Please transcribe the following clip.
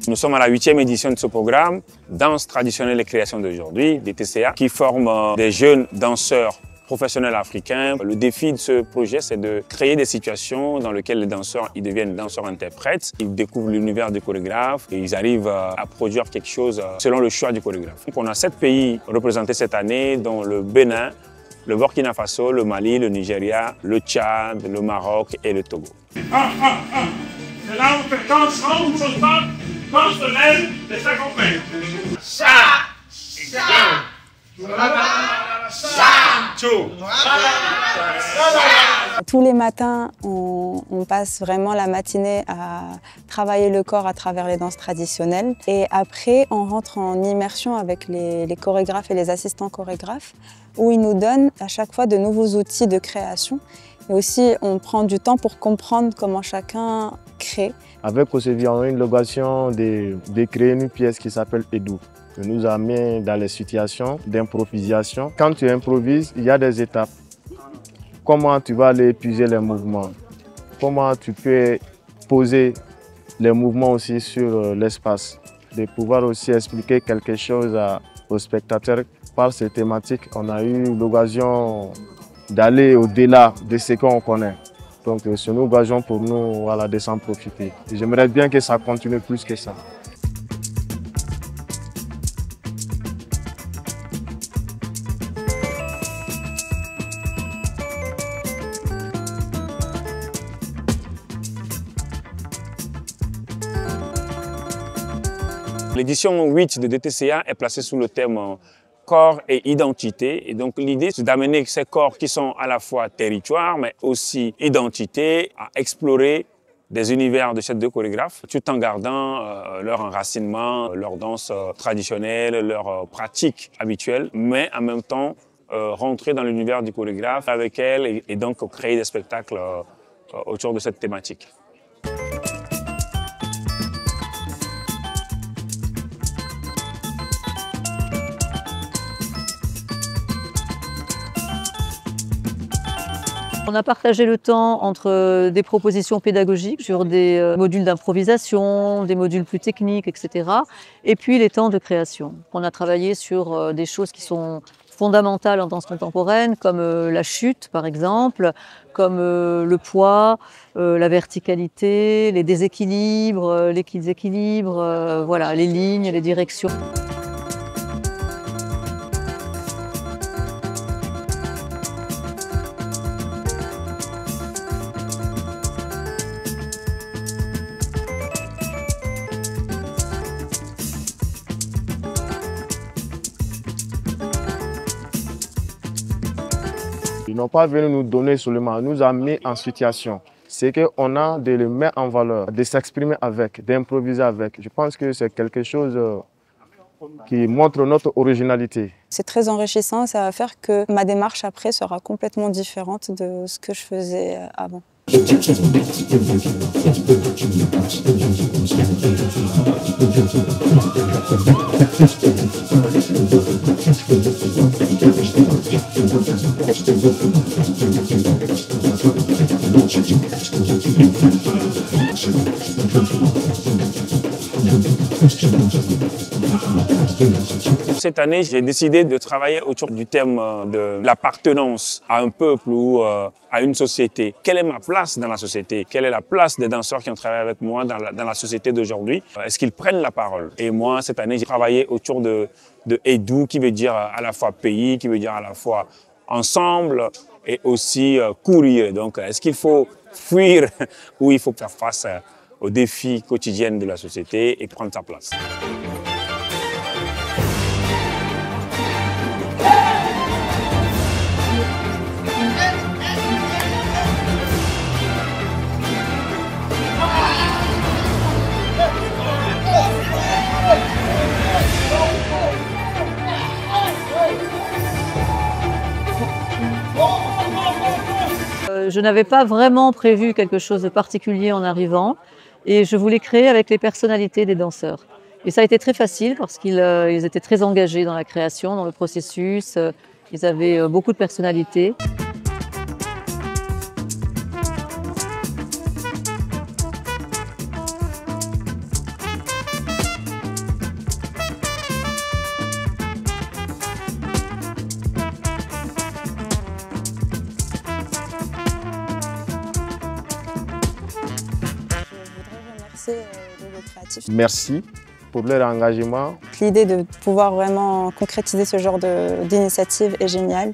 Nous sommes à la 8e édition de ce programme, Danse traditionnelle et création d'aujourd'hui, DTCA, qui forme des jeunes danseurs professionnels africains. Le défi de ce projet, c'est de créer des situations dans lesquelles les danseurs ils deviennent danseurs-interprètes. Ils découvrent l'univers du chorégraphe et ils arrivent à produire quelque chose selon le choix du chorégraphe. Donc on a 7 pays représentés cette année, dont le Bénin, le Burkina Faso, le Mali, le Nigeria, le Tchad, le Maroc et le Togo. C'est là où on fait danse, on se bat, danse de l'aile, et ça qu'on fait. Ça, ça, tous les matins, on passe vraiment la matinée à travailler le corps à travers les danses traditionnelles. Et après, on rentre en immersion avec les chorégraphes et les assistants chorégraphes, où ils nous donnent à chaque fois de nouveaux outils de création. Et aussi, on prend du temps pour comprendre comment chacun crée. Avec Osevi, on a eu l'occasion de créer une pièce qui s'appelle Edou, qui nous amène dans les situations d'improvisation. Quand tu improvises, il y a des étapes. Comment tu vas aller épuiser les mouvements? Comment tu peux poser les mouvements aussi sur l'espace? De pouvoir aussi expliquer quelque chose aux spectateurs. Par ces thématiques, on a eu l'occasion d'aller au-delà de ce qu'on connaît. Donc c'est une occasion pour nous voilà, de s'en profiter. J'aimerais bien que ça continue plus que ça. L'édition 8 de DTCA est placée sous le thème corps et identité. Et donc l'idée, c'est d'amener ces corps qui sont à la fois territoire, mais aussi identité, à explorer des univers de ces deux chorégraphes, tout en gardant leur enracinement, leur danse traditionnelle, leur pratique habituelle, mais en même temps rentrer dans l'univers du chorégraphe avec elle et donc créer des spectacles autour de cette thématique. On a partagé le temps entre des propositions pédagogiques sur des modules d'improvisation, des modules plus techniques, etc. Et puis les temps de création. On a travaillé sur des choses qui sont fondamentales en danse contemporaine, comme la chute par exemple, comme le poids, la verticalité, les déséquilibres, les déséquilibres, voilà, les lignes, les directions. Ils n'ont pas venu nous donner seulement, nous amener en situation. C'est qu'on a de les mettre en valeur, de s'exprimer avec, d'improviser avec. Je pense que c'est quelque chose qui montre notre originalité. C'est très enrichissant, ça va faire que ma démarche après sera complètement différente de ce que je faisais avant. Cette année, j'ai décidé de travailler autour du thème de l'appartenance à un peuple ou à une société. Quelle est ma place dans la société? Quelle est la place des danseurs qui ont travaillé avec moi dans la société d'aujourd'hui? Est-ce qu'ils prennent la parole? Et moi, cette année, j'ai travaillé autour de Edou, qui veut dire à la fois pays, qui veut dire à la fois ensemble et aussi courir. Donc, est-ce qu'il faut fuir ou il faut faire face aux défis quotidiens de la société et prendre sa place? Je n'avais pas vraiment prévu quelque chose de particulier en arrivant et je voulais créer avec les personnalités des danseurs. Et ça a été très facile parce qu'ils étaient très engagés dans la création, dans le processus, ils avaient beaucoup de personnalités. lancer le lieu créatif. Merci pour leur engagement. L'idée de pouvoir vraiment concrétiser ce genre d'initiative est géniale.